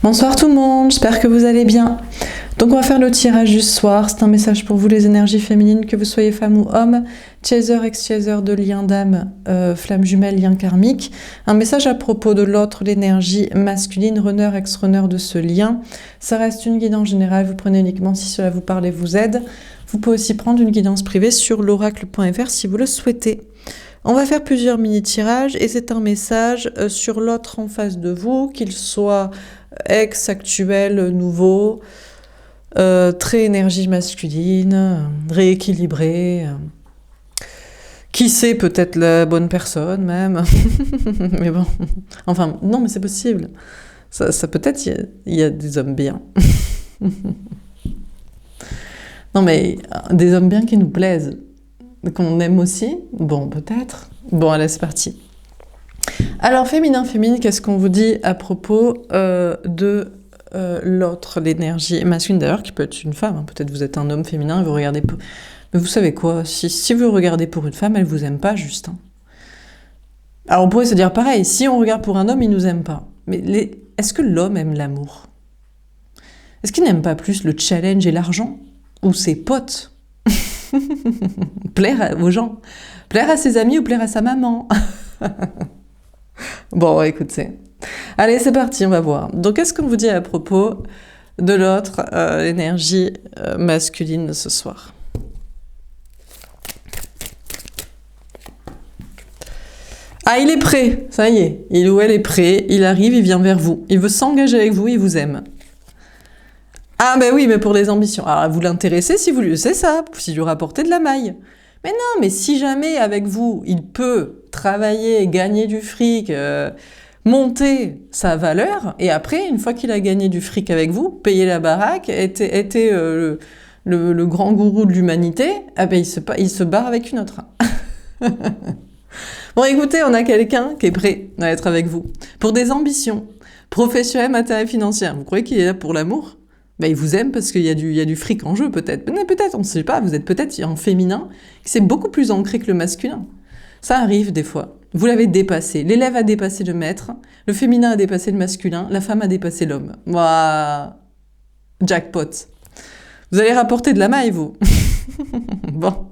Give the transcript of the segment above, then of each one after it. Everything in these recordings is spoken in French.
Bonsoir tout le monde, j'espère que vous allez bien. Donc on va faire le tirage du soir, c'est un message pour vous les énergies féminines, que vous soyez femme ou homme, chaser, ex-chaser de lien d'âme, flamme jumelle, lien karmique. Un message à propos de l'autre, l'énergie masculine, runner, ex-runner de ce lien. Ça reste une guidance générale, vous prenez uniquement si cela vous parle et vous aide. Vous pouvez aussi prendre une guidance privée sur l'oracle.fr si vous le souhaitez. On va faire plusieurs mini-tirages et c'est un message sur l'autre en face de vous, qu'il soit ex, actuel, nouveau, très énergie masculine, rééquilibré, qui sait, peut-être la bonne personne même, mais bon, enfin, non mais c'est possible, ça peut-être, il y a des hommes bien. Non mais, des hommes bien qui nous plaisent, qu'on aime aussi, bon peut-être, bon allez c'est parti. Alors féminin, qu'est-ce qu'on vous dit à propos de l'autre, l'énergie masculine d'ailleurs, qui peut être une femme, hein. Peut-être vous êtes un homme féminin et vous regardez pour... Mais vous savez quoi, si vous regardez pour une femme, elle vous aime pas juste. Hein. Alors on pourrait se dire pareil, si on regarde pour un homme, il nous aime pas. Mais est-ce que l'homme aime l'amour? Est-ce qu'il n'aime pas plus le challenge et l'argent? Ou ses potes? Plaire aux gens? Plaire à ses amis ou plaire à sa maman? Bon, écoutez. Allez, c'est parti, on va voir. Donc, qu'est-ce qu'on vous dit à propos de l'autre, l'énergie masculine de ce soir? Ah, il est prêt, ça y est. Il ou elle est prêt, il arrive, il vient vers vous. Il veut s'engager avec vous, il vous aime. Ah, ben oui, mais pour les ambitions. Alors, vous l'intéressez si vous lui... C'est ça, si lui rapportez de la maille. Mais non, mais si jamais avec vous, il peut travailler, gagner du fric, monter sa valeur, et après, une fois qu'il a gagné du fric avec vous, payer la baraque, était le grand gourou de l'humanité, ah ben il se barre avec une autre. Bon, écoutez, on a quelqu'un qui est prêt à être avec vous, pour des ambitions professionnelles, matérielles, financières. Vous croyez qu'il est là pour l'amour? Ben, il vous aime parce qu'il y a du fric en jeu, peut-être. Mais peut-être, on ne sait pas, vous êtes peut-être un féminin qui c'est beaucoup plus ancré que le masculin. Ça arrive des fois. Vous l'avez dépassé. L'élève a dépassé le maître, le féminin a dépassé le masculin, la femme a dépassé l'homme. Ouah, jackpot. Vous allez rapporter de la maille, vous. Bon.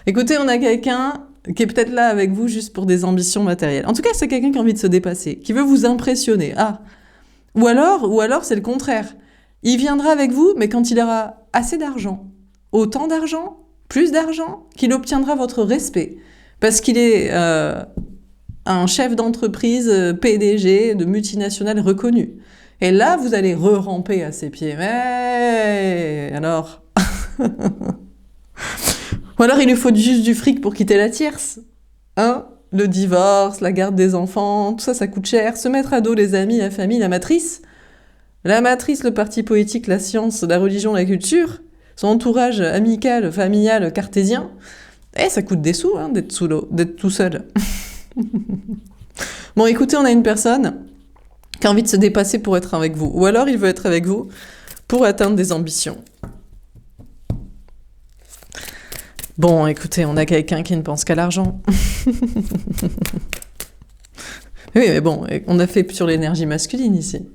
Écoutez, on a quelqu'un qui est peut-être là avec vous juste pour des ambitions matérielles. En tout cas, c'est quelqu'un qui a envie de se dépasser, qui veut vous impressionner. Ah. Ou alors, c'est le contraire. Il viendra avec vous, mais quand il aura assez d'argent, autant d'argent, plus d'argent, qu'il obtiendra votre respect. Parce qu'il est un chef d'entreprise, PDG, de multinationale reconnu. Et là, vous allez re-ramper à ses pieds. Mais alors Ou alors, il lui faut juste du fric pour quitter la tierce. Hein? Le divorce, la garde des enfants, tout ça, ça coûte cher. Se mettre à dos les amis, la famille, la matrice. La matrice, le parti poétique, la science, la religion, la culture, son entourage amical, familial, cartésien, ça coûte des sous hein, d'être sous l'eau, d'être tout seul. Bon, écoutez, on a une personne qui a envie de se dépasser pour être avec vous, ou alors il veut être avec vous pour atteindre des ambitions. Bon, écoutez, on a quelqu'un qui ne pense qu'à l'argent. Oui, mais bon, on a fait sur l'énergie masculine ici.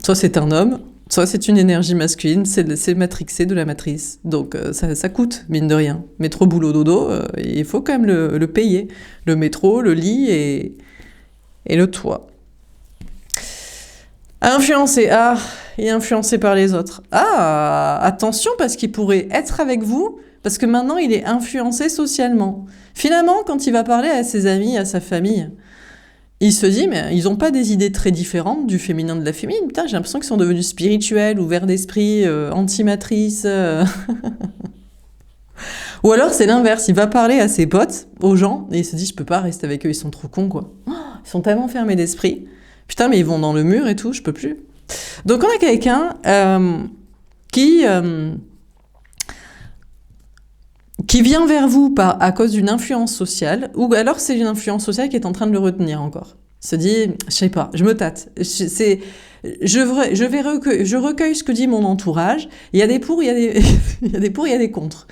Soit c'est un homme, soit c'est une énergie masculine, c'est matrixé de la matrice. Donc ça coûte, mine de rien. Métro, boulot, dodo, il faut quand même le payer. Le métro, le lit et le toit. Influencé, et influencé par les autres. Attention, parce qu'il pourrait être avec vous, parce que maintenant il est influencé socialement. Finalement, quand il va parler à ses amis, à sa famille, il se dit, mais ils n'ont pas des idées très différentes du féminin de la féminine. Putain, j'ai l'impression qu'ils sont devenus spirituels, ouverts d'esprit, anti-matrice. Ou alors c'est l'inverse, il va parler à ses potes, aux gens, et il se dit, je peux pas rester avec eux, ils sont trop cons, quoi. Ils sont tellement fermés d'esprit. Putain, mais ils vont dans le mur et tout, je peux plus. Donc on a quelqu'un qui vient vers vous à cause d'une influence sociale, ou alors c'est une influence sociale qui est en train de le retenir encore. Il se dit, je sais pas, je me tâte. Je recueille ce que dit mon entourage. Il y a des pour, il y a des, il y a des pour, il y a des contre.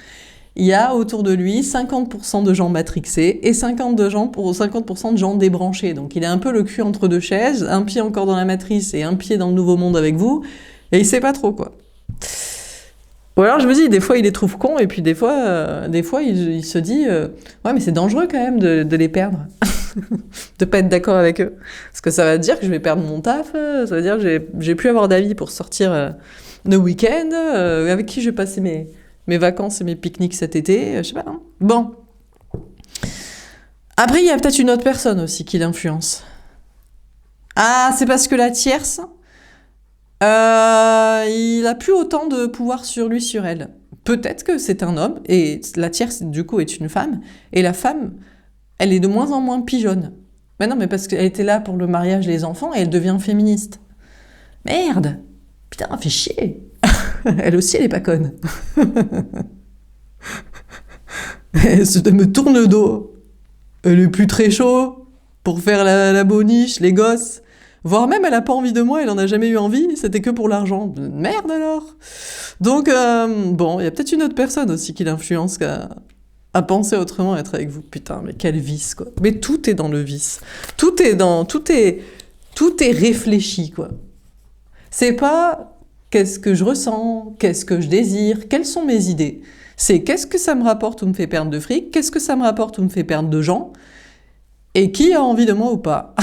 il y a autour de lui 50% de gens matrixés et 50% de gens débranchés. Donc il a un peu le cul entre deux chaises, un pied encore dans la matrice et un pied dans le nouveau monde avec vous, et il sait pas trop quoi. Ou alors je me dis, des fois il les trouve cons, et puis des fois il se dit ouais mais c'est dangereux quand même de les perdre, de pas être d'accord avec eux. Parce que ça va dire que je vais perdre mon taf, ça va dire que j'ai plus avoir d'avis pour sortir le week-end, avec qui je vais passer mes vacances et mes pique-niques cet été, je sais pas. Hein. Bon. Après, il y a peut-être une autre personne aussi qui l'influence. Ah, c'est parce que la tierce, il a plus autant de pouvoir sur lui, sur elle. Peut-être que c'est un homme, et la tierce, du coup, est une femme, et la femme, elle est de moins en moins pigeonne. Mais non, mais parce qu'elle était là pour le mariage, les enfants, et elle devient féministe. Merde! Putain, fait chier! Elle aussi, elle est pas conne. Elle me tourne le dos. Elle est plus très chaud pour faire la boniche, les gosses. Voire même, elle a pas envie de moi, elle en a jamais eu envie, c'était que pour l'argent. Merde alors. Donc, bon, il y a peut-être une autre personne aussi qui l'influence à penser autrement, à être avec vous. Putain, mais quel vice, quoi. Mais tout est dans le vice. Tout est réfléchi, quoi. C'est pas qu'est-ce que je ressens, qu'est-ce que je désire, quelles sont mes idées. C'est qu'est-ce que ça me rapporte ou me fait perdre de fric, qu'est-ce que ça me rapporte ou me fait perdre de gens, et qui a envie de moi ou pas.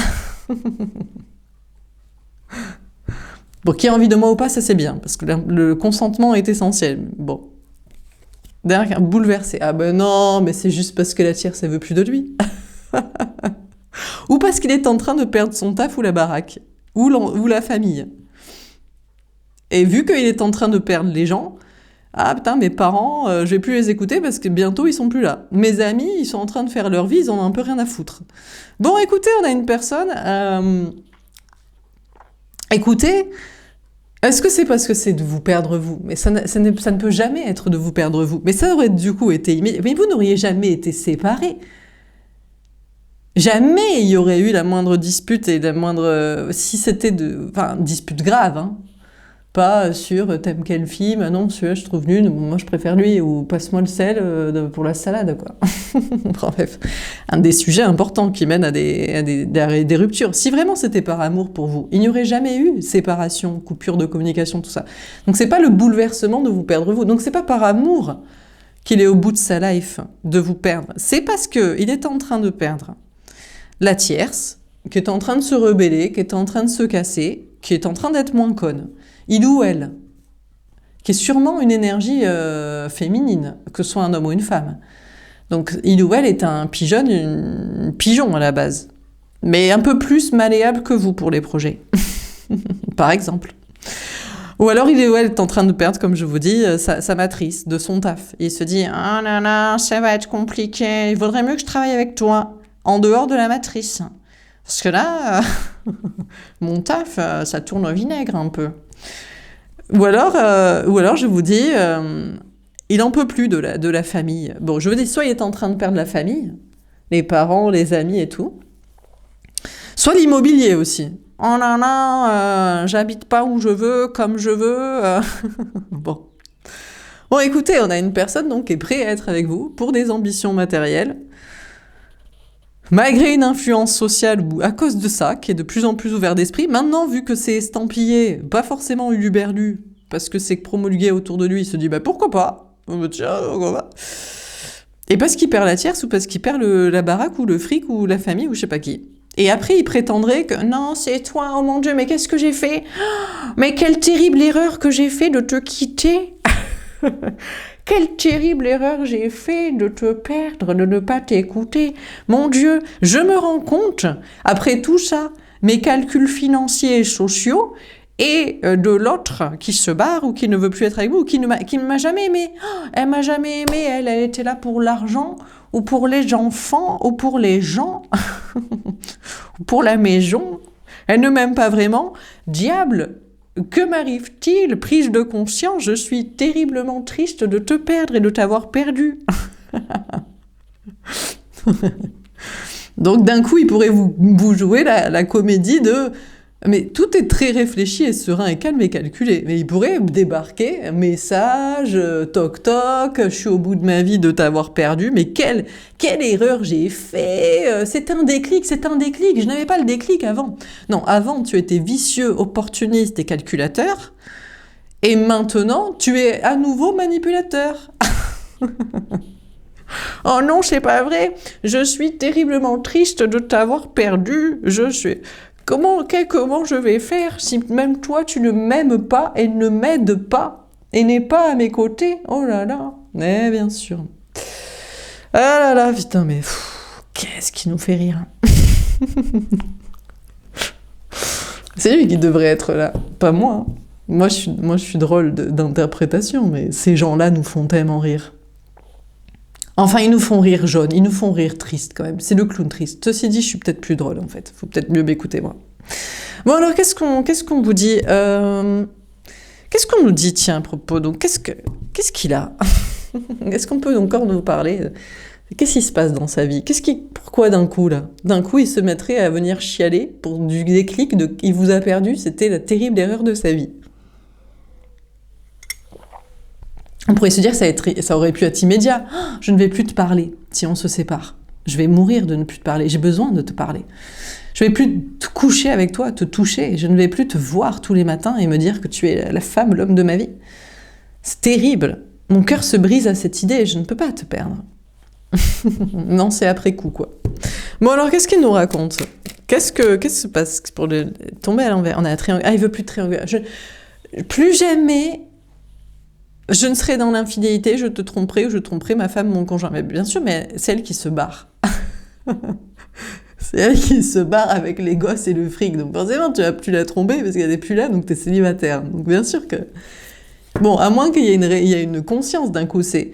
Bon, qui a envie de moi ou pas, ça c'est bien, parce que le consentement est essentiel. Bon. Derrière, bouleversé. Ah ben non, mais c'est juste parce que la tierce, elle veut plus de lui. Ou parce qu'il est en train de perdre son taf ou la baraque, ou la famille. Et vu qu'il est en train de perdre les gens, ah putain, mes parents, je vais plus les écouter parce que bientôt ils sont plus là. Mes amis, ils sont en train de faire leur vie, ils en ont un peu rien à foutre. Bon, écoutez, on a une personne... Écoutez, est-ce que c'est parce que c'est de vous perdre vous? Mais ça ne peut jamais être de vous perdre vous. Mais ça aurait du coup été... Mais vous n'auriez jamais été séparés. Jamais il y aurait eu la moindre dispute et la moindre... si c'était enfin, dispute grave, hein. Pas sur t'aimes quel film, ah non, celui-là je trouve nul, moi je préfère lui, ou passe-moi le sel pour la salade, quoi. Bref, un des sujets importants qui mènent à des ruptures. Si vraiment c'était par amour pour vous, il n'y aurait jamais eu séparation, coupure de communication, tout ça. Donc c'est pas le bouleversement de vous perdre vous, donc c'est pas par amour qu'il est au bout de sa life de vous perdre, c'est parce qu'il est en train de perdre la tierce, qui est en train de se rebeller, qui est en train de se casser, qui est en train d'être moins conne. Il ou elle, qui est sûrement une énergie féminine, que ce soit un homme ou une femme. Donc il ou elle est un pigeon à la base, mais un peu plus malléable que vous pour les projets, par exemple. Ou alors il ou elle est en train de perdre, comme je vous dis, sa matrice de son taf. Il se dit « Ah là là, ça va être compliqué, il vaudrait mieux que je travaille avec toi, en dehors de la matrice. Parce que là, mon taf, ça tourne au vinaigre un peu. » Ou alors, je vous dis, il en peut plus de la famille. Bon, je vous dis, soit il est en train de perdre la famille, les parents, les amis et tout, soit l'immobilier aussi. Oh là là, j'habite pas où je veux, comme je veux. Bon. Bon, écoutez, on a une personne donc qui est prête à être avec vous pour des ambitions matérielles, malgré une influence sociale ou à cause de ça, qui est de plus en plus ouvert d'esprit. Maintenant, vu que c'est estampillé, pas forcément uluberlu, parce que c'est promulgué autour de lui, il se dit, bah pourquoi pas? Tiens, pourquoi pas? Et parce qu'il perd la tierce, ou parce qu'il perd la baraque, ou le fric, ou la famille, ou je sais pas qui. Et après, il prétendrait que, non, c'est toi, oh mon Dieu, mais qu'est-ce que j'ai fait? Mais quelle terrible erreur que j'ai fait de te quitter! Quelle terrible erreur j'ai fait de te perdre, de ne pas t'écouter. Mon Dieu, je me rends compte, après tout ça, mes calculs financiers et sociaux, et de l'autre qui se barre ou qui ne veut plus être avec vous, ou qui ne m'a jamais aimé. Oh, elle m'a jamais aimé, elle était là pour l'argent, ou pour les enfants, ou pour les gens, ou pour la maison. Elle ne m'aime pas vraiment. Diable! Que m'arrive-t-il? Prise de conscience, je suis terriblement triste de te perdre et de t'avoir perdu. Donc d'un coup, il pourrait vous jouer la comédie de Mais tout est très réfléchi et serein et calme et calculé. Mais il pourrait débarquer, message, toc toc, je suis au bout de ma vie de t'avoir perdu, mais quelle erreur j'ai fait, c'est un déclic, je n'avais pas le déclic avant. Non, avant tu étais vicieux, opportuniste et calculateur, et maintenant tu es à nouveau manipulateur. Oh non, c'est pas vrai, je suis terriblement triste de t'avoir perdu, je suis... Comment je vais faire si même toi tu ne m'aimes pas et ne m'aides pas et n'est pas à mes côtés? Oh là là, mais bien sûr. Ah là là, putain, mais qu'est-ce qui nous fait rire? C'est lui qui devrait être là, pas moi. Moi je suis drôle d'interprétation, mais ces gens-là nous font tellement rire. Enfin, ils nous font rire jaune, ils nous font rire triste quand même. C'est le clown triste. Ceci dit, je suis peut-être plus drôle en fait. Faut peut-être mieux m'écouter moi. Bon alors, qu'est-ce qu'on vous dit Qu'est-ce qu'on nous dit, tiens, à propos? Donc, qu'est-ce qu'il a? Est-ce qu'on peut encore nous parler? Qu'est-ce qui se passe dans sa vie? Pourquoi d'un coup là? D'un coup, il se mettrait à venir chialer pour du déclic de il vous a perdu, c'était la terrible erreur de sa vie. On pourrait se dire que ça aurait pu être immédiat. Oh, je ne vais plus te parler si on se sépare. Je vais mourir de ne plus te parler. J'ai besoin de te parler. Je ne vais plus te coucher avec toi, te toucher. Je ne vais plus te voir tous les matins et me dire que tu es la femme, l'homme de ma vie. C'est terrible. Mon cœur se brise à cette idée. Je ne peux pas te perdre. Non, c'est après coup, quoi. Bon, alors, qu'est-ce qu'il nous raconte? Qu'est-ce qui se passe pour tomber à l'envers? On a un triangle. Ah, il veut plus de triangle. Plus jamais... Je ne serai dans l'infidélité, je te tromperai ou je tromperai ma femme, mon conjoint. Mais bien sûr, mais c'est elle qui se barre. C'est elle qui se barre avec les gosses et le fric. Donc forcément, tu vas plus la tromper parce qu'elle n'est plus là, donc tu es célibataire. Donc bien sûr que... Bon, à moins qu'il y ait une conscience d'un coup, c'est...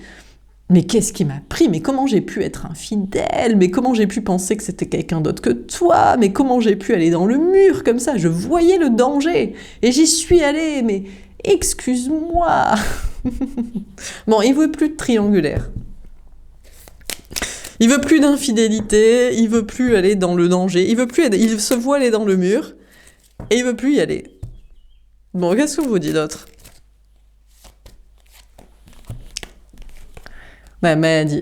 Mais qu'est-ce qui m'a pris? Mais comment j'ai pu être infidèle? Mais comment j'ai pu penser que c'était quelqu'un d'autre que toi? Mais comment j'ai pu aller dans le mur comme ça? Je voyais le danger. Et j'y suis allée, mais... Excuse-moi. Bon, il veut plus de triangulaire. Il veut plus d'infidélité, il veut plus aller dans le danger, il se voit aller dans le mur, et il veut plus y aller. Bon, qu'est-ce qu'on vous dit d'autre? Ma mère dit...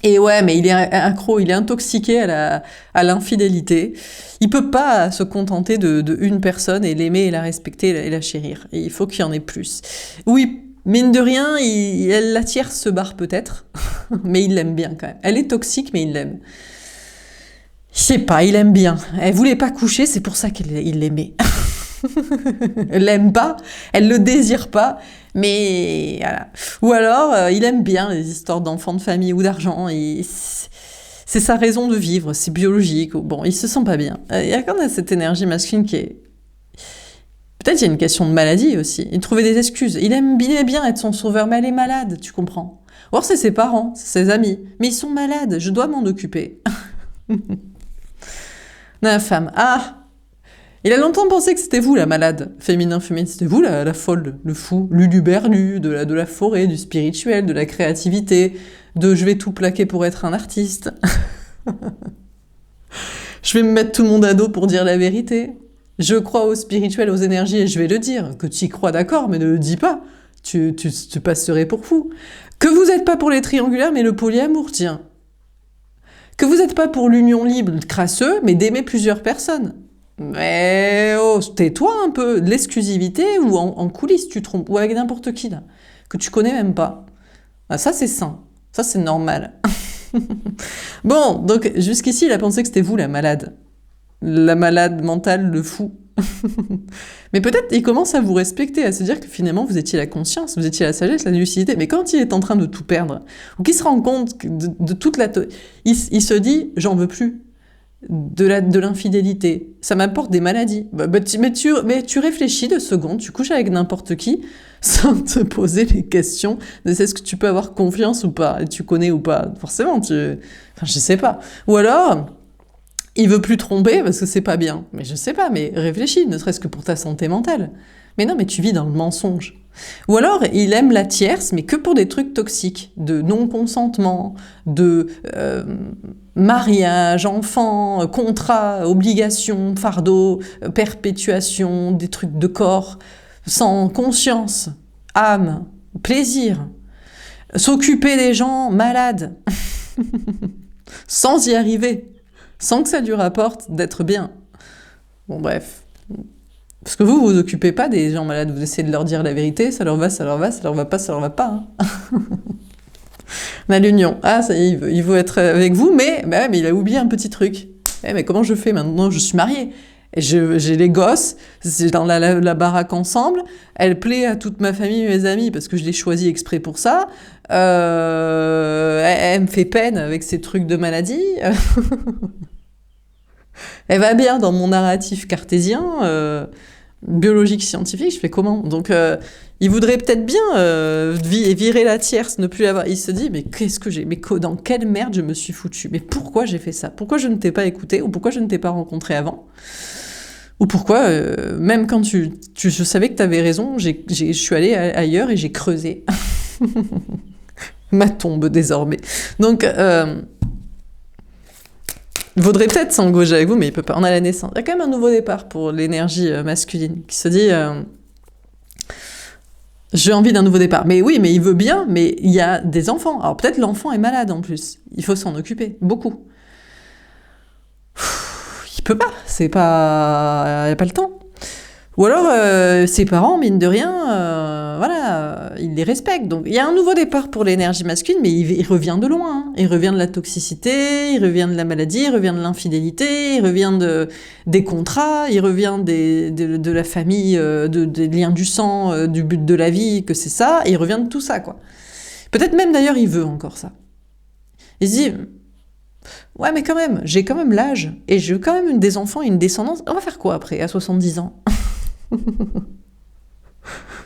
Et ouais, mais il est accro, il est intoxiqué à l'infidélité. Il peut pas se contenter de une personne et l'aimer et la respecter et la chérir. Et il faut qu'il y en ait plus. Oui, mine de rien, la tierce se barre peut-être, mais il l'aime bien quand même. Elle est toxique, mais il l'aime. Je sais pas, il aime bien. Elle voulait pas coucher, c'est pour ça qu'il l'aimait. Elle l'aime pas, elle le désire pas, mais voilà. Ou alors, il aime bien les histoires d'enfants de famille ou d'argent, c'est sa raison de vivre, c'est biologique. Bon, il se sent pas bien. Il y a quand même cette énergie masculine qui est... Peut-être il y a une question de maladie aussi. Il trouvait des excuses. Il aimait bien être son sauveur, mais elle est malade, tu comprends. Ou alors c'est ses parents, c'est ses amis. Mais ils sont malades, je dois m'en occuper. La femme, il a longtemps pensé que c'était vous la malade, féminin, c'était vous la folle, le fou, l'uluberlu, de la forêt, du spirituel, de la créativité, de je vais tout plaquer pour être un artiste. Je vais me mettre tout le monde à dos pour dire la vérité. Je crois au spirituel, aux énergies et je vais le dire. Que tu y crois, d'accord, mais ne le dis pas. Tu te passerais pour fou. Que vous n'êtes pas pour les triangulaires, mais le polyamour, tiens. Que vous n'êtes pas pour l'union libre, crasseux, mais d'aimer plusieurs personnes. Mais oh, tais-toi un peu, de l'exclusivité ou en coulisses tu trompes, ou avec n'importe qui là, que tu connais même pas. Ah, ça c'est sain, ça c'est normal. Bon, donc jusqu'ici il a pensé que c'était vous la malade mentale, le fou. Mais peut-être il commence à vous respecter, à se dire que finalement vous étiez la conscience, vous étiez la sagesse, la lucidité. Mais quand il est en train de tout perdre, ou qu'il se rend compte de toute la... Il se dit, j'en veux plus. De l'infidélité, ça m'apporte des maladies. Mais tu réfléchis 2 secondes, tu couches avec n'importe qui sans te poser les questions de est-ce que tu peux avoir confiance ou pas, et tu connais ou pas. Forcément, enfin, je sais pas. Ou alors, Il veut plus tromper parce que c'est pas bien. Mais je sais pas, mais réfléchis, ne serait-ce que pour ta santé mentale. Mais non, mais tu vis dans le mensonge. Ou alors, il aime la tierce, mais que pour des trucs toxiques, de non-consentement, de mariage, enfant, contrat, obligation, fardeau, perpétuation, des trucs de corps, sans conscience, âme, plaisir. S'occuper des gens malades, sans y arriver, sans que ça lui rapporte d'être bien. Bon, bref. Parce que vous vous occupez pas des gens malades, vous essayez de leur dire la vérité, ça leur va, ça leur va, ça leur va pas, ça leur va pas. Hein. On a l'union. Ah, ça y est, il veut être avec vous, mais il a oublié un petit truc. Mais comment je fais maintenant? Je suis mariée. Et j'ai les gosses, c'est dans la baraque ensemble, elle plaît à toute ma famille et mes amis parce que je l'ai choisie exprès pour ça. Elle me fait peine avec ces trucs de maladie. Elle va bien dans mon narratif cartésien, biologique, scientifique, je fais comment? Donc, il voudrait peut-être bien virer la tierce, ne plus avoir... Il se dit, mais qu'est-ce que j'ai... Mais dans quelle merde je me suis foutu? Mais pourquoi j'ai fait ça? Pourquoi je ne t'ai pas écouté? Ou pourquoi je ne t'ai pas rencontré avant? Ou pourquoi, même quand je savais que tu avais raison, je suis allée ailleurs et j'ai creusé ma tombe désormais. Donc, il vaudrait peut-être s'engager avec vous, mais il peut pas. On a la naissance. Il y a quand même un nouveau départ pour l'énergie masculine qui se dit j'ai envie d'un nouveau départ. Mais oui, mais il veut bien, mais il y a des enfants. Alors peut-être l'enfant est malade en plus. Il faut s'en occuper, beaucoup. Il peut pas, il a pas le temps. Ou alors ses parents, mine de rien, voilà, il les respecte. Donc il y a un nouveau départ pour l'énergie masculine, mais il revient de loin. Hein. Il revient de la toxicité, il revient de la maladie, il revient de l'infidélité, il revient des contrats, il revient de la famille, des liens du sang, du but de la vie, que c'est ça, et il revient de tout ça, quoi. Peut-être même d'ailleurs il veut encore ça. Il se dit... Ouais, mais quand même, j'ai quand même l'âge, et j'ai quand même des enfants et une descendance. On va faire quoi après, à 70 ans?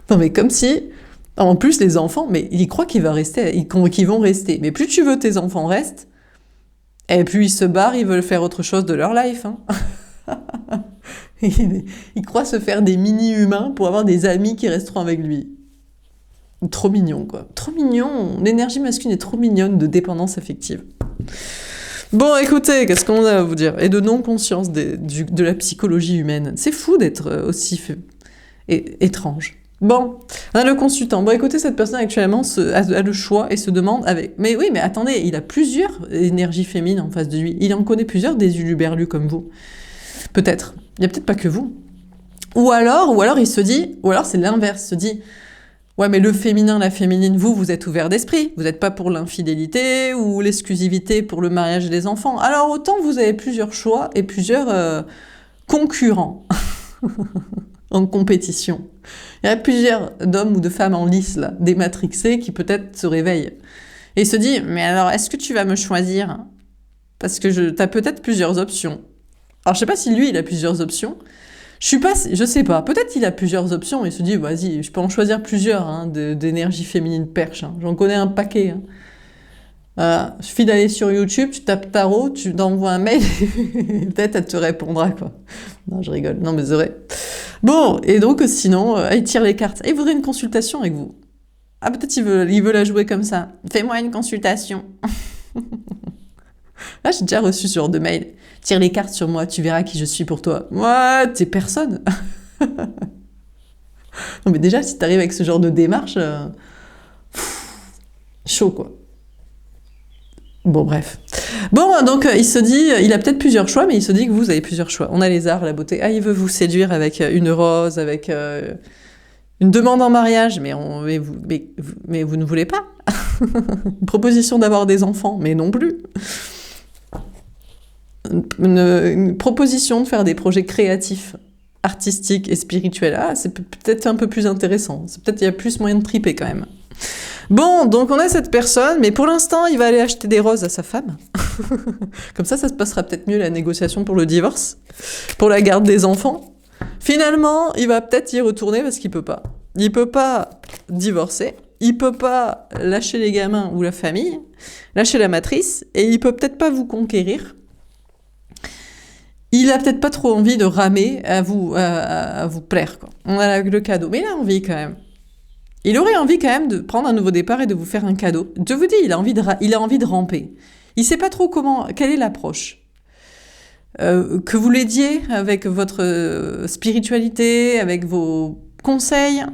Non, mais comme si... En plus, les enfants, mais il croit qu'ils vont rester. Mais plus tu veux tes enfants restent, et puis ils se barrent, ils veulent faire autre chose de leur life. Hein. Il croit se faire des mini-humains pour avoir des amis qui resteront avec lui. Trop mignon, quoi. Trop mignon. L'énergie masculine est trop mignonne de dépendance affective. Bon, écoutez, qu'est-ce qu'on a à vous dire? Et de non-conscience de la psychologie humaine. C'est fou d'être aussi étrange. Bon, on a le consultant. Bon, écoutez, cette personne actuellement a le choix et se demande avec... Mais oui, mais attendez, il a plusieurs énergies féminines en face de lui. Il en connaît plusieurs des uluberlus comme vous. Peut-être. Il n'y a peut-être pas que vous. Ou alors il se dit... Ou alors c'est l'inverse, il se dit... Ouais, mais le féminin, la féminine, vous êtes ouvert d'esprit. Vous n'êtes pas pour l'infidélité ou l'exclusivité pour le mariage des enfants. Alors autant vous avez plusieurs choix et plusieurs concurrents en compétition. Il y a plusieurs d'hommes ou de femmes en lice, là, dématrixés, qui peut-être se réveillent. Et il se dit, mais alors, est-ce que tu vas me choisir? Parce que t'as peut-être plusieurs options. Alors je sais pas si lui, il a plusieurs options. Je sais pas, peut-être il a plusieurs options, il se dit, vas-y, je peux en choisir plusieurs, hein, d'énergie féminine perche, hein. J'en connais un paquet. Hein. Voilà, il suffit d'aller sur YouTube, tu tapes tarot, tu t'envoies un mail, peut-être elle te répondra, quoi. Non, je rigole, non mais c'est vrai. Bon, et donc sinon, il tire les cartes. Il voudrait une consultation avec vous. Ah, peut-être il veut la jouer comme ça. Fais-moi une consultation. Là, j'ai déjà reçu ce genre de mail. Tire les cartes sur moi, tu verras qui je suis pour toi. Moi, t'es personne. Non, mais déjà, si t'arrives avec ce genre de démarche, chaud, quoi. Bon, bref. Bon, donc, il se dit, il a peut-être plusieurs choix, mais il se dit que vous avez plusieurs choix. On a les arts, la beauté. Ah, il veut vous séduire avec une rose, avec une demande en mariage, mais vous ne voulez pas. Une proposition d'avoir des enfants, mais non plus. Une proposition de faire des projets créatifs, artistiques et spirituels. Ah, c'est peut-être un peu plus intéressant. Il y a plus moyen de triper quand même. Bon, donc on a cette personne, mais pour l'instant, il va aller acheter des roses à sa femme. Comme ça se passera peut-être mieux la négociation pour le divorce, pour la garde des enfants. Finalement, il va peut-être y retourner parce qu'il peut pas. Il peut pas divorcer, il peut pas lâcher les gamins ou la famille, lâcher la matrice, et il peut peut-être pas vous conquérir. Il a peut-être pas trop envie de ramer à vous plaire, quoi. On a le cadeau. Mais il a envie quand même. Il aurait envie quand même de prendre un nouveau départ et de vous faire un cadeau. Je vous dis, il a envie de ramper. Il sait pas trop quelle est l'approche. Que vous l'aidiez avec votre spiritualité, avec vos conseils,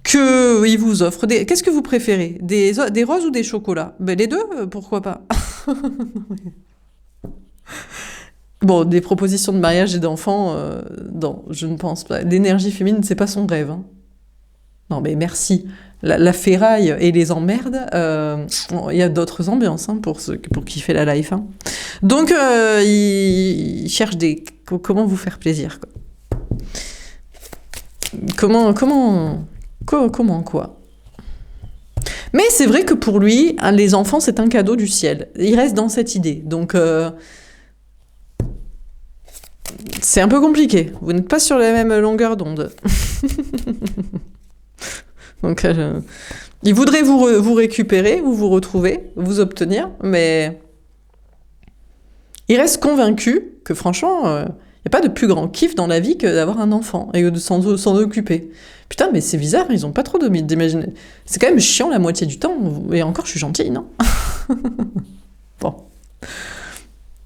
qu'il vous offre Qu'est-ce que vous préférez, des roses ou des chocolats? Ben, les deux, pourquoi pas. Bon, des propositions de mariage et d'enfants, non, je ne pense pas. L'énergie féminine, c'est pas son rêve. Hein. Non, mais merci. La ferraille et les emmerdes, il y a d'autres ambiances hein, pour kiffer la life. Hein. Donc, il cherche comment vous faire plaisir. Quoi. Comment quoi? Mais c'est vrai que pour lui, hein, les enfants, c'est un cadeau du ciel. Il reste dans cette idée. Donc, c'est un peu compliqué. Vous n'êtes pas sur la même longueur d'onde. Donc, il voudrait vous récupérer ou vous retrouver, vous obtenir, mais il reste convaincu que franchement, il n'y a pas de plus grand kiff dans la vie que d'avoir un enfant et de s'en occuper. Putain, mais c'est bizarre, ils ont pas trop d'imaginer. C'est quand même chiant la moitié du temps, et encore je suis gentille, non? Bon.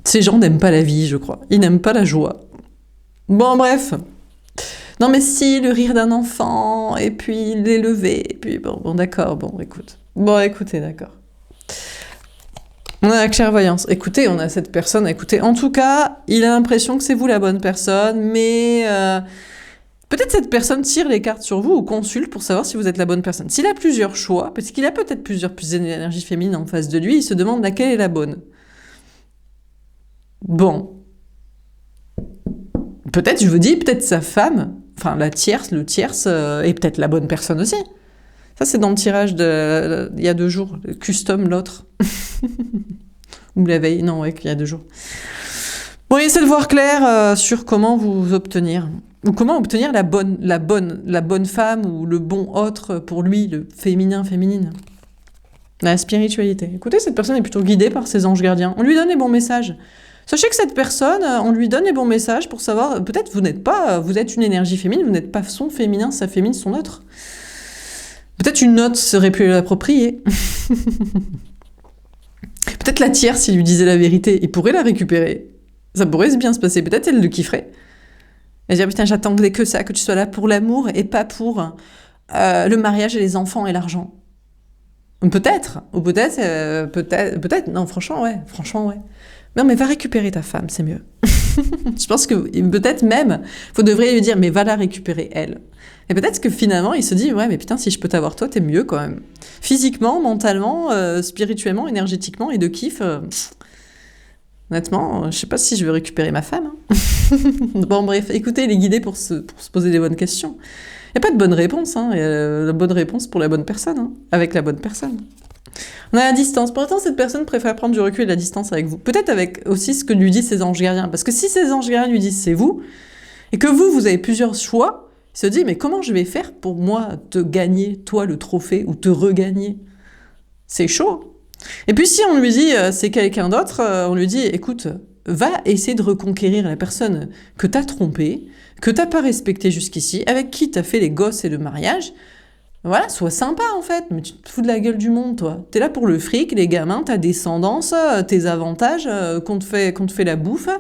Ces gens n'aiment pas la vie, je crois. Ils n'aiment pas la joie. Bon, bref. Non mais si, le rire d'un enfant, et puis l'élever, et puis bon d'accord, bon écoute. Bon écoutez, d'accord. On a la clairvoyance. Écoutez, on a cette personne, écoutez, en tout cas, il a l'impression que c'est vous la bonne personne, mais peut-être cette personne tire les cartes sur vous ou consulte pour savoir si vous êtes la bonne personne. S'il a plusieurs choix, parce qu'il a peut-être plusieurs énergies féminines en face de lui, il se demande laquelle est la bonne. Bon. Peut-être, je vous dis, peut-être sa femme, enfin le tierce, est peut-être la bonne personne aussi. Ça, c'est dans le tirage il y a 2 jours, le custom, l'autre. Ou la veille, non, ouais, il y a 2 jours. Bon, essayez de voir clair sur comment vous obtenir. Ou comment obtenir la bonne femme ou le bon autre pour lui, le féminin-féminine. La spiritualité. Écoutez, cette personne est plutôt guidée par ses anges gardiens. On lui donne les bons messages. Sachez que cette personne, on lui donne les bons messages pour savoir, peut-être vous êtes une énergie féminine, vous n'êtes pas son féminin, sa féminine, son autre. Peut-être une autre serait plus appropriée. Peut-être la tierce, s'il lui disait la vérité, il pourrait la récupérer. Ça pourrait bien se passer, peut-être elle le kifferait. Elle dirait, putain, j'attendais que ça, que tu sois là pour l'amour et pas pour le mariage et les enfants et l'argent. Peut-être, ou peut-être, non, franchement, ouais. Non, mais va récupérer ta femme, c'est mieux. Je pense que peut-être même, vous devriez lui dire, mais va la récupérer, elle. Et peut-être que finalement, il se dit, ouais, mais putain, si je peux t'avoir toi, t'es mieux quand même. Physiquement, mentalement, spirituellement, énergétiquement et de kiff. Honnêtement, je sais pas si je vais récupérer ma femme. Hein. Bon, bref, écoutez, il est guidé pour se poser des bonnes questions. Il n'y a pas de bonne réponse, hein. Il y a la bonne réponse pour la bonne personne, hein, avec la bonne personne. On a la distance. Pour autant, cette personne préfère prendre du recul et de la distance avec vous. Peut-être avec aussi ce que lui disent ses anges gardiens. Parce que si ses anges gardiens lui disent c'est vous, et que vous avez plusieurs choix, il se dit mais comment je vais faire pour moi te gagner, toi, le trophée, ou te regagner? C'est chaud. Et puis si on lui dit c'est quelqu'un d'autre, on lui dit écoute, va essayer de reconquérir la personne que t'as trompée, que t'as pas respectée jusqu'ici, avec qui t'as fait les gosses et le mariage. Voilà, sois sympa en fait, mais tu te fous de la gueule du monde, toi. T'es là pour le fric, les gamins, ta descendance, tes avantages, qu'on te fait la bouffe,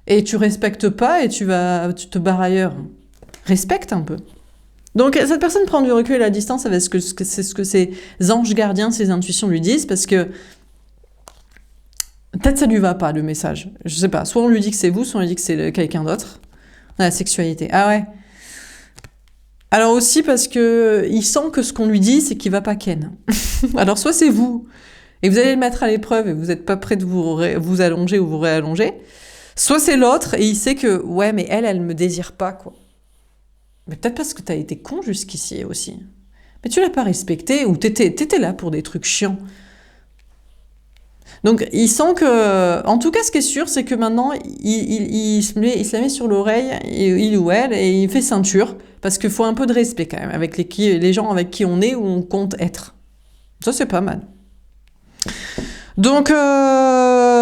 et tu respectes pas et tu te barres ailleurs. Respecte un peu. Donc cette personne prend du recul et la distance avec ce que ses anges gardiens, ses intuitions lui disent, parce que peut-être ça lui va pas le message. Je sais pas, soit on lui dit que c'est vous, soit on lui dit que c'est quelqu'un d'autre. La sexualité. Ah ouais. Alors aussi parce que il sent que ce qu'on lui dit, c'est qu'il va pas ken. Alors soit c'est vous, et vous allez le mettre à l'épreuve et vous n'êtes pas prêt de vous allonger ou vous réallonger, soit c'est l'autre et il sait que, ouais, mais elle me désire pas, quoi. Mais peut-être parce que t'as été con jusqu'ici aussi. Mais tu l'as pas respecté ou t'étais là pour des trucs chiants. Donc il sent que, en tout cas ce qui est sûr, c'est que maintenant il se la met sur l'oreille, il ou elle, et il fait ceinture, parce qu'il faut un peu de respect quand même, avec les gens avec qui on est ou on compte être. Ça c'est pas mal. Donc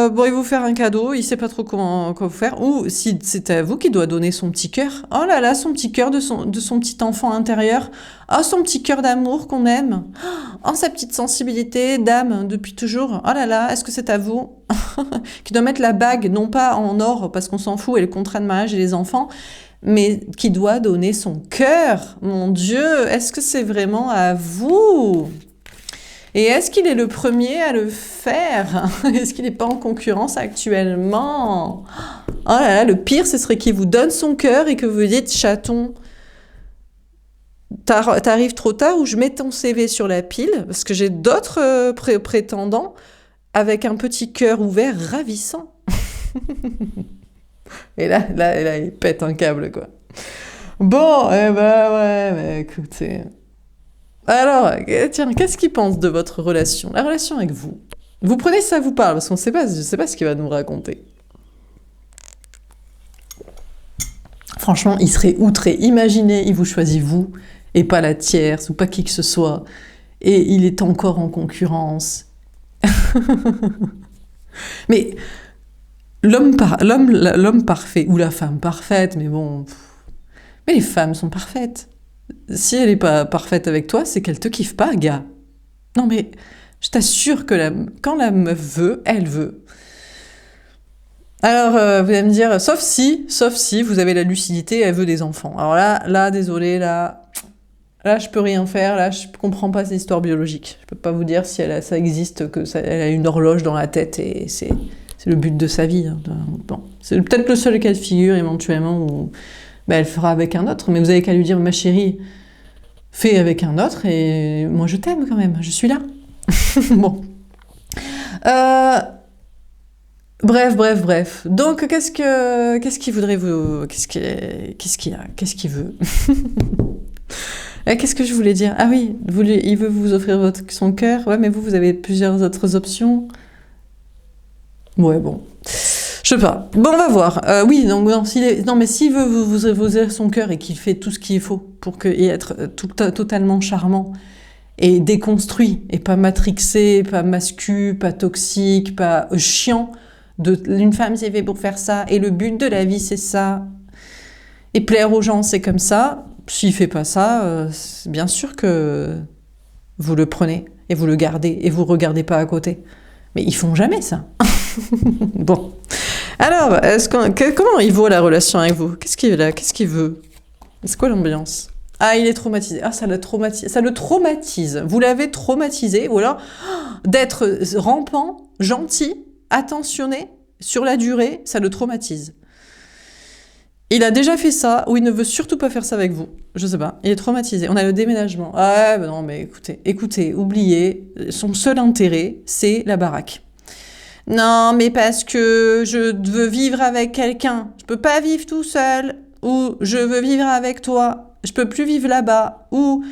bon, il va vous faire un cadeau, il sait pas trop quoi vous faire, ou si c'est à vous qui doit donner son petit cœur. Oh là là, son petit cœur de son petit enfant intérieur. Oh, son petit cœur d'amour qu'on aime. Oh, sa petite sensibilité d'âme depuis toujours. Oh là là, est-ce que c'est à vous qui doit mettre la bague, non pas en or, parce qu'on s'en fout, et le contrat de mariage et les enfants, mais qui doit donner son cœur. Mon Dieu, est-ce que c'est vraiment à vous ? Et est-ce qu'il est le premier à le faire? Est-ce qu'il n'est pas en concurrence actuellement? Oh là là, le pire, ce serait qu'il vous donne son cœur et que vous dites, chaton, t'arrives trop tard ou je mets ton CV sur la pile, parce que j'ai d'autres prétendants avec un petit cœur ouvert ravissant. Et là, il pète un câble, quoi. Bon, eh ben ouais, mais écoutez... Alors, tiens, qu'est-ce qu'il pense de votre relation? La relation avec vous. Vous prenez ça vous parle, parce qu'on sait pas, je sais pas ce qu'il va nous raconter. Franchement, il serait outré. Imaginez, il vous choisit vous, et pas la tierce, ou pas qui que ce soit, et il est encore en concurrence. Mais l'homme parfait, ou la femme parfaite, mais bon... Mais les femmes sont parfaites. Si elle n'est pas parfaite avec toi, c'est qu'elle te kiffe pas, gars. Non mais, je t'assure que quand la meuf veut, elle veut. Alors, vous allez me dire, sauf si vous avez la lucidité, elle veut des enfants. Alors là, désolé, là, je peux rien faire, là, je comprends pas cette histoire biologique. Je peux pas vous dire si ça existe, elle a une horloge dans la tête et c'est le but de sa vie. Hein. Bon, c'est peut-être le seul cas de figure, éventuellement, où elle fera avec un autre, mais vous avez qu'à lui dire, ma chérie, fais avec un autre, et moi je t'aime quand même, je suis là. Bon. Bref. Donc, qu'est-ce qu'il voudrait vous... Qu'est-ce qu'il veut? Qu'est-ce que je voulais dire? Ah oui, il veut vous offrir son cœur. Ouais, mais vous avez plusieurs autres options. Ouais, bon. Je sais pas. Bon, on va voir. Oui, donc non, mais s'il veut vous offrir son cœur et qu'il fait tout ce qu'il faut pour être totalement charmant et déconstruit, et pas matrixé, pas mascu, pas toxique, pas chiant, une femme c'est fait pour faire ça, et le but de la vie c'est ça, et plaire aux gens c'est comme ça, s'il fait pas ça, bien sûr que vous le prenez, et vous le gardez, et vous regardez pas à côté. Mais ils font jamais ça. Bon. Alors, comment il vaut la relation avec vous? Qu'est-ce qu'il veut? C'est quoi l'ambiance? Ah, il est traumatisé. Ah, ça le traumatise. Vous l'avez traumatisé, ou alors d'être rampant, gentil, attentionné, sur la durée, ça le traumatise. Il a déjà fait ça, ou il ne veut surtout pas faire ça avec vous. Je sais pas, il est traumatisé. On a le déménagement. Ah, ben non, mais écoutez, oubliez, son seul intérêt, c'est la baraque. Non, mais parce que je veux vivre avec quelqu'un. Je peux pas vivre tout seul. Ou je veux vivre avec toi. Je peux plus vivre là-bas. Ou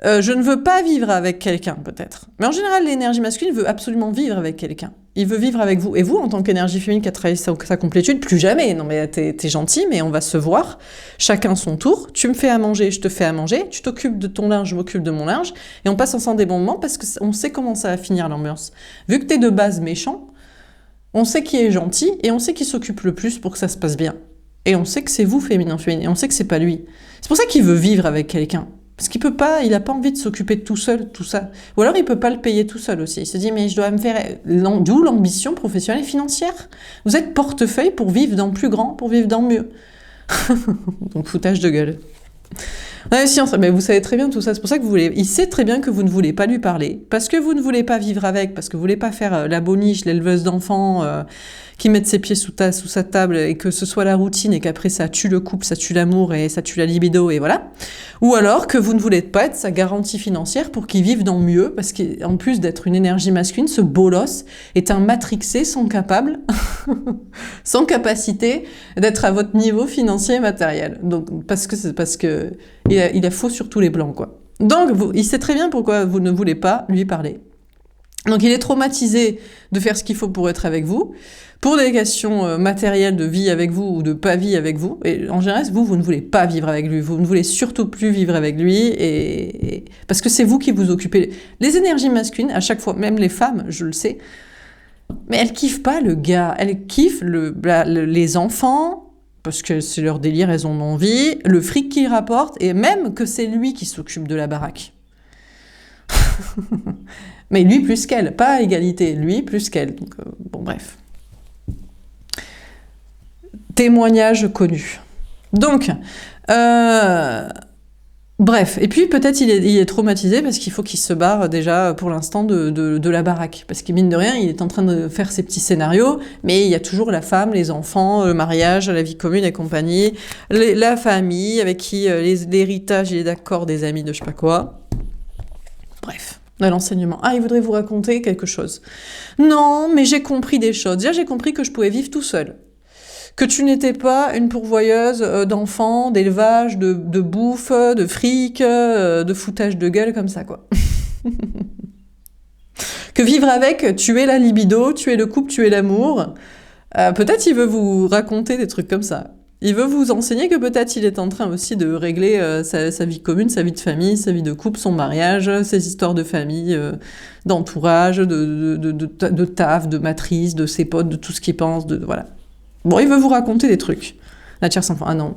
je ne veux pas vivre avec quelqu'un, peut-être. Mais en général, l'énergie masculine veut absolument vivre avec quelqu'un. Il veut vivre avec vous. Et vous, en tant qu'énergie féminine qui a travaillé sa complétude, plus jamais. Non, mais t'es gentil, mais on va se voir. Chacun son tour. Tu me fais à manger, je te fais à manger. Tu t'occupes de ton linge, je m'occupe de mon linge. Et on passe ensemble des bons moments parce qu'on sait comment ça va finir l'ambiance. Vu que t'es de base méchant, on sait qui est gentil et on sait qui s'occupe le plus pour que ça se passe bien. Et on sait que c'est vous, féminin, et on sait que c'est pas lui. C'est pour ça qu'il veut vivre avec quelqu'un. Parce qu'il peut pas, il a pas envie de s'occuper de tout seul, tout ça. Ou alors il peut pas le payer tout seul aussi. Il se dit, mais je dois me faire... D'où l'ambition professionnelle et financière. Vous êtes portefeuille pour vivre dans plus grand, pour vivre dans mieux. Donc foutage de gueule. Ouais, mais vous savez très bien tout ça, c'est pour ça que il sait très bien que vous ne voulez pas lui parler, parce que vous ne voulez pas vivre avec, parce que vous voulez pas faire la boniche, l'éleveuse d'enfants, qui mette ses pieds sous sa table, et que ce soit la routine, et qu'après ça tue le couple, ça tue l'amour, et ça tue la libido, et voilà. Ou alors que vous ne voulez pas être sa garantie financière pour qu'il vive dans mieux, parce qu'en plus d'être une énergie masculine, ce bolos est un matrixé sans capacité d'être à votre niveau financier et matériel. Donc, parce que il a faux sur tous les plans, quoi. Donc, il sait très bien pourquoi vous ne voulez pas lui parler. Donc, il est traumatisé de faire ce qu'il faut pour être avec vous, pour des questions matérielles de vie avec vous ou de pas vie avec vous. Et en général, vous ne voulez pas vivre avec lui. Vous ne voulez surtout plus vivre avec lui, parce que c'est vous qui vous occupez. Les énergies masculines, à chaque fois, même les femmes, je le sais, Mais elle kiffe pas le gars, elle kiffe les enfants, parce que c'est leur délire, elles en ont envie, le fric qu'il rapporte, et même que c'est lui qui s'occupe de la baraque. Mais lui plus qu'elle, pas à égalité, lui plus qu'elle. Donc, bon, bref. Témoignage connu. Donc, bref, et puis peut-être il est traumatisé parce qu'il faut qu'il se barre déjà pour l'instant de la baraque. Parce que mine de rien, il est en train de faire ses petits scénarios, mais il y a toujours la femme, les enfants, le mariage, la vie commune et compagnie, la famille avec qui l'héritage, il est d'accord, des amis de je sais pas quoi. Bref, de l'enseignement. Ah, il voudrait vous raconter quelque chose. Non, mais j'ai compris des choses. Déjà, j'ai compris que je pouvais vivre tout seul. Que tu n'étais pas une pourvoyeuse d'enfants, d'élevage, de bouffe, de fric, de foutage de gueule comme ça, quoi. Que vivre avec, tu es la libido, tu es le couple, tu es l'amour. Peut-être il veut vous raconter des trucs comme ça. Il veut vous enseigner que peut-être il est en train aussi de régler sa vie commune, sa vie de famille, sa vie de couple, son mariage, ses histoires de famille, d'entourage, de taf, de matrice, de ses potes, de tout ce qu'il pense, voilà. Bon, il veut vous raconter des trucs. La tierce enfant, ah non.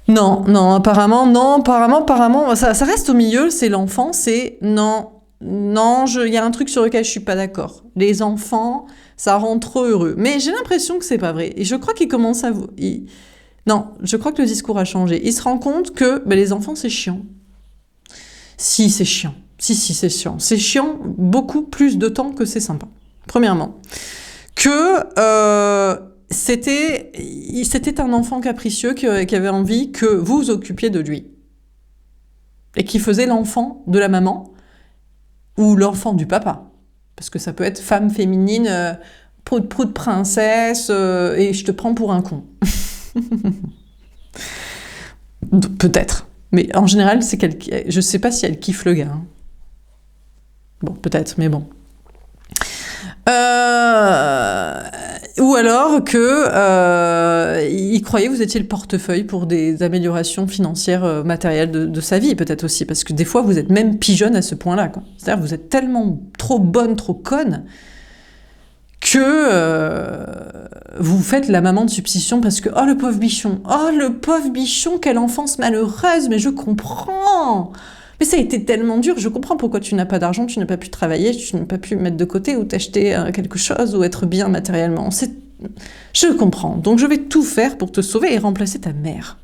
Non, apparemment, ça reste au milieu, c'est l'enfant, c'est non, il y a un truc sur lequel je suis pas d'accord. Les enfants, ça rend trop heureux. Mais j'ai l'impression que c'est pas vrai. Et je crois qu'il commence à vous... Non, je crois que le discours a changé. Il se rend compte que les enfants, c'est chiant. Si, c'est chiant. Si, c'est chiant. C'est chiant beaucoup plus de temps que c'est sympa. Premièrement. Que c'était un enfant capricieux qui avait envie que vous vous occupiez de lui. Et qui faisait l'enfant de la maman ou l'enfant du papa. Parce que ça peut être femme féminine, prout princesse, et je te prends pour un con. Peut-être. Mais en général, je sais pas si elle kiffe le gars. Hein. Bon, peut-être, mais bon. Ou alors que il croyait que vous étiez le portefeuille pour des améliorations financières, matérielles de sa vie, peut-être aussi, parce que des fois vous êtes même pigeonne à ce point-là, quoi. C'est-à-dire que vous êtes tellement trop bonne, trop conne, que vous faites la maman de substitution parce que oh le pauvre bichon, quelle enfance malheureuse, mais je comprends. Mais ça a été tellement dur, je comprends pourquoi tu n'as pas d'argent, tu n'as pas pu travailler, tu n'as pas pu mettre de côté ou t'acheter quelque chose ou être bien matériellement. Je comprends, donc je vais tout faire pour te sauver et remplacer ta mère.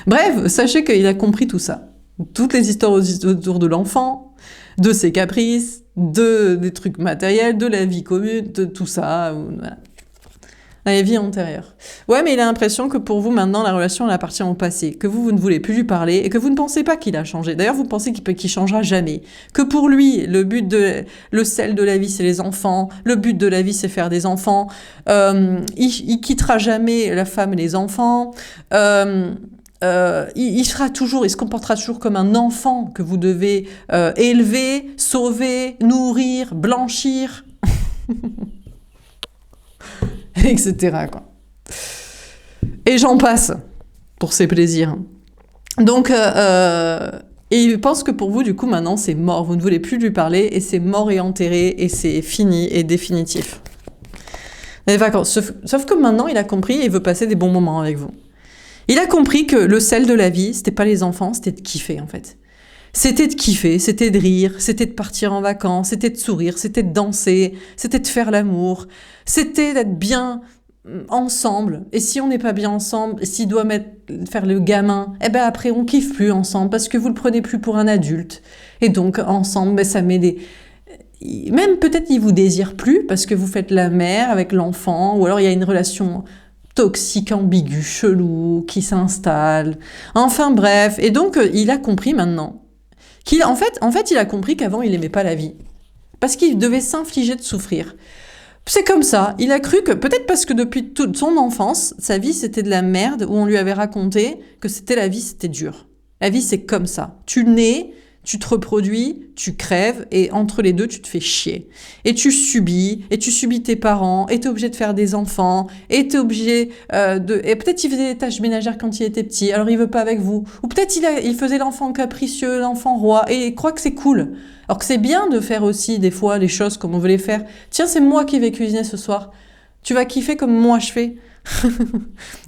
Bref, sachez qu'il a compris tout ça. Toutes les histoires autour de l'enfant, de ses caprices, des trucs matériels, de la vie commune, de tout ça. Voilà. La vie antérieure. Ouais, mais il a l'impression que pour vous, maintenant, la relation, elle appartient au passé. Que vous ne voulez plus lui parler et que vous ne pensez pas qu'il a changé. D'ailleurs, vous pensez qu'il changera jamais. Que pour lui, le sel de la vie, c'est les enfants. Le but de la vie, c'est faire des enfants. Il quittera jamais la femme et les enfants. Il se comportera toujours comme un enfant que vous devez élever, sauver, nourrir, blanchir. Etc. quoi. Et j'en passe pour ses plaisirs. Donc, et il pense que pour vous, du coup, maintenant, c'est mort. Vous ne voulez plus lui parler et c'est mort et enterré et c'est fini et définitif. Les vacances. Sauf que maintenant, il a compris et il veut passer des bons moments avec vous. Il a compris que le sel de la vie, c'était pas les enfants, c'était de kiffer, en fait. C'était de kiffer, c'était de rire, c'était de partir en vacances, c'était de sourire, c'était de danser, c'était de faire l'amour, c'était d'être bien ensemble. Et si on n'est pas bien ensemble, s'il doit faire le gamin, après on kiffe plus ensemble parce que vous le prenez plus pour un adulte. Et donc ensemble, ça met des... Même peut-être il vous désire plus parce que vous faites la mère avec l'enfant, ou alors il y a une relation toxique, ambiguë, chelou, qui s'installe. Enfin bref, et donc il a compris maintenant. En fait, il a compris qu'avant, il aimait pas la vie. Parce qu'il devait s'infliger de souffrir. C'est comme ça. Il a cru que, peut-être parce que depuis toute son enfance, sa vie, c'était de la merde, où on lui avait raconté que la vie, c'était dur. La vie, c'est comme ça. Tu nais, tu te reproduis, tu crèves, et entre les deux, tu te fais chier. Et tu subis tes parents, et t'es obligé de faire des enfants, et t'es obligé et peut-être il faisait des tâches ménagères quand il était petit, alors il veut pas avec vous. Ou peut-être il faisait l'enfant capricieux, l'enfant roi, et il croit que c'est cool. Alors que c'est bien de faire aussi, des fois, les choses comme on veut les faire. Tiens, c'est moi qui vais cuisiner ce soir. Tu vas kiffer comme moi je fais.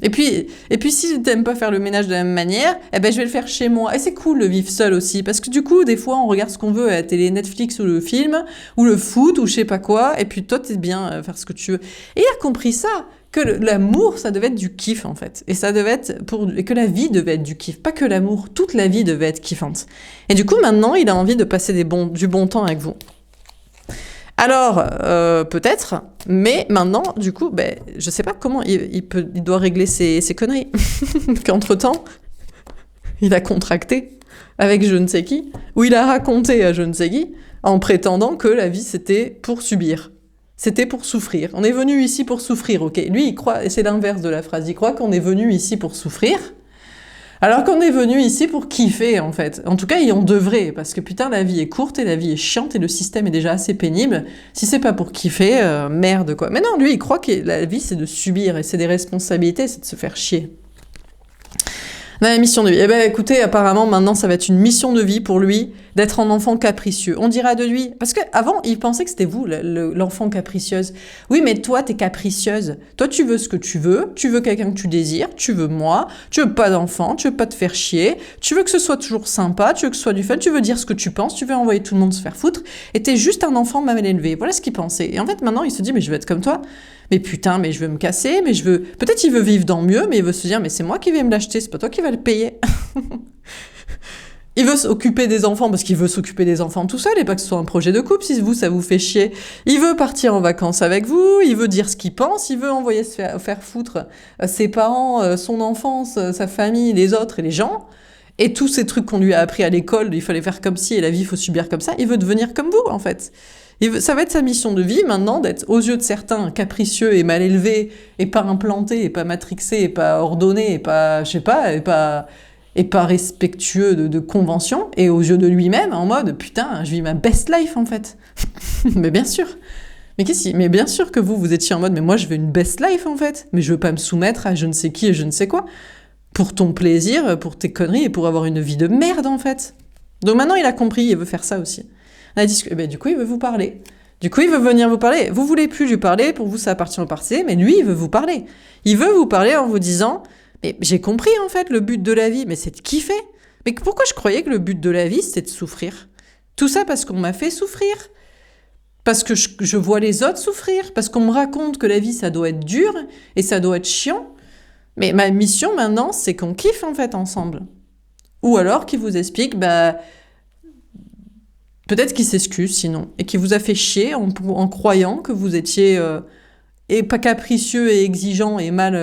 et puis si t'aimes pas faire le ménage de la même manière, eh ben je vais le faire chez moi. Et c'est cool de vivre seul aussi, parce que du coup, des fois, on regarde ce qu'on veut à la télé, Netflix ou le film, ou le foot, ou je sais pas quoi, et puis toi, t'es bien faire ce que tu veux. Et il a compris ça, que l'amour, ça devait être du kiff, en fait. Et ça devait être et que la vie devait être du kiff. Pas que l'amour, toute la vie devait être kiffante. Et du coup, maintenant, il a envie de passer du bon temps avec vous. Alors, peut-être, mais maintenant, du coup, je sais pas comment il doit régler ses conneries. Qu'entre-temps, il a contracté avec je ne sais qui, ou il a raconté à je ne sais qui, en prétendant que la vie, c'était pour subir. C'était pour souffrir. On est venu ici pour souffrir, ok? Lui, il croit, et c'est l'inverse de la phrase, il croit qu'on est venu ici pour souffrir, alors qu'on est venu ici pour kiffer, en fait. En tout cas, on devrait, parce que putain, la vie est courte et la vie est chiante et le système est déjà assez pénible. Si c'est pas pour kiffer, merde, quoi. Mais non, lui, il croit que la vie, c'est de subir et c'est des responsabilités, c'est de se faire chier. La mission de vie. Eh ben, écoutez, apparemment, maintenant, ça va être une mission de vie pour lui d'être un enfant capricieux. On dira de lui, parce qu'avant, il pensait que c'était vous, l'enfant capricieuse. Oui, mais toi, t'es capricieuse. Toi, tu veux ce que tu veux quelqu'un que tu désires, tu veux moi, tu veux pas d'enfant, tu veux pas te faire chier, tu veux que ce soit toujours sympa, tu veux que ce soit du fun, tu veux dire ce que tu penses, tu veux envoyer tout le monde se faire foutre, et t'es juste un enfant mal élevé. Voilà ce qu'il pensait. Et en fait, maintenant, il se dit, mais je veux être comme toi. Mais putain, mais je veux me casser, mais je veux... Peut-être il veut vivre dans mieux, mais il veut se dire, mais c'est moi qui vais me l'acheter, c'est pas toi qui vas le payer. Il veut s'occuper des enfants parce qu'il veut s'occuper des enfants tout seul et pas que ce soit un projet de couple si vous, ça vous fait chier. Il veut partir en vacances avec vous, il veut dire ce qu'il pense, il veut envoyer se faire foutre ses parents, son enfance, sa famille, les autres et les gens. Et tous ces trucs qu'on lui a appris à l'école, il fallait faire comme ci et la vie, il faut subir comme ça. Il veut devenir comme vous, en fait. Ça va être sa mission de vie maintenant d'être, aux yeux de certains, capricieux et mal élevé, et pas implanté, et pas matrixé, et pas ordonné, et pas, je sais pas, et pas respectueux de conventions, et aux yeux de lui-même, en mode, putain, je vis ma best life, en fait. Mais bien sûr. Mais bien sûr que vous étiez en mode, mais moi, je veux une best life, en fait. Mais je veux pas me soumettre à je ne sais qui et je ne sais quoi. Pour ton plaisir, pour tes conneries, et pour avoir une vie de merde, en fait. Donc maintenant, il a compris, il veut faire ça aussi. Du coup, il veut vous parler. Du coup, il veut venir vous parler. Vous voulez plus lui parler, pour vous, ça appartient au passé, mais lui, il veut vous parler. Il veut vous parler en vous disant, mais j'ai compris, en fait, le but de la vie, mais c'est de kiffer. Mais pourquoi je croyais que le but de la vie, c'était de souffrir? Tout ça parce qu'on m'a fait souffrir. Parce que je vois les autres souffrir. Parce qu'on me raconte que la vie, ça doit être dur, et ça doit être chiant. Mais ma mission, maintenant, c'est qu'on kiffe, en fait, ensemble. Ou alors qu'il vous explique, peut-être qu'il s'excuse sinon, et qu'il vous a fait chier en croyant que vous étiez et pas capricieux et exigeant et mal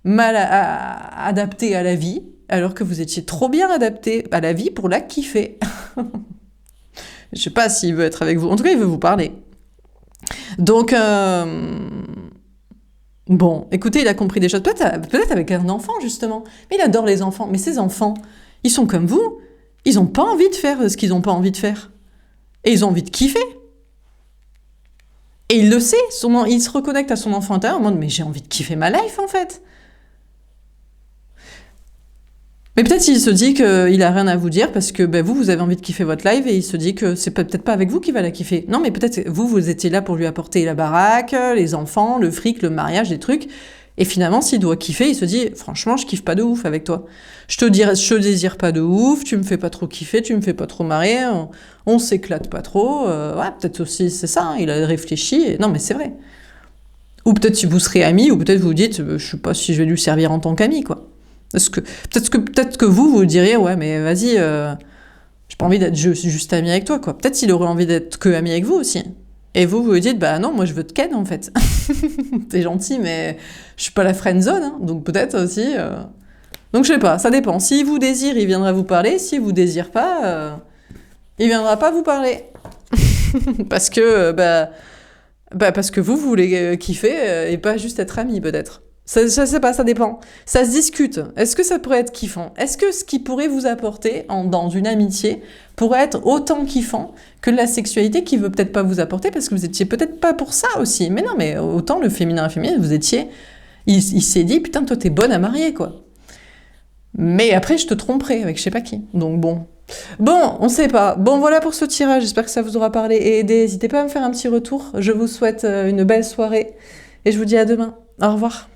adapté à la vie, alors que vous étiez trop bien adapté à la vie pour la kiffer. Je sais pas s'il veut être avec vous. En tout cas, il veut vous parler. Donc, bon, écoutez, il a compris des choses. Peut-être avec un enfant, justement. Mais il adore les enfants. Mais ces enfants, ils sont comme vous. Ils n'ont pas envie de faire ce qu'ils n'ont pas envie de faire. Et ils ont envie de kiffer. Et il le sait. Il se reconnecte à son enfant intérieur en mode, mais j'ai envie de kiffer ma life, en fait. Mais peut-être qu'il se dit qu'il a rien à vous dire parce que vous avez envie de kiffer votre life et il se dit que c'est peut-être pas avec vous qu'il va la kiffer. Non, mais peut-être vous étiez là pour lui apporter la baraque, les enfants, le fric, le mariage, des trucs. Et finalement, s'il doit kiffer, il se dit, franchement, je kiffe pas de ouf avec toi. Je te désire pas de ouf, tu me fais pas trop kiffer, tu me fais pas trop marrer, on s'éclate pas trop. Ouais, peut-être aussi, c'est ça, il a réfléchi. Non, mais c'est vrai. Ou peut-être si vous serez amis, ou peut-être vous dites, je sais pas si je vais lui servir en tant qu'ami, quoi. Peut-être que vous diriez, ouais, mais vas-y, j'ai pas envie d'être juste ami avec toi, quoi. Peut-être s'il aurait envie d'être que ami avec vous aussi. Et vous lui dites, non, moi je veux te ken, en fait. T'es gentil, mais je suis pas la friendzone, hein, donc peut-être aussi... Donc je sais pas, ça dépend. S'il vous désire, il viendra vous parler. S'il vous désire pas, il viendra pas vous parler. Parce que vous voulez kiffer et pas juste être ami, peut-être. Je sais pas, ça dépend. Ça se discute. Est-ce que ça pourrait être kiffant? Est-ce que ce qui pourrait vous apporter dans une amitié pourrait être autant kiffant que la sexualité qui veut peut-être pas vous apporter parce que vous étiez peut-être pas pour ça aussi. Mais non, mais autant le féminin et féminin, vous étiez... Il s'est dit, putain, toi t'es bonne à marier, quoi. Mais après, je te tromperai avec je sais pas qui. Donc bon. Bon, on sait pas. Bon, voilà pour ce tirage. J'espère que ça vous aura parlé et aidé. N'hésitez pas à me faire un petit retour. Je vous souhaite une belle soirée et je vous dis à demain. Au revoir.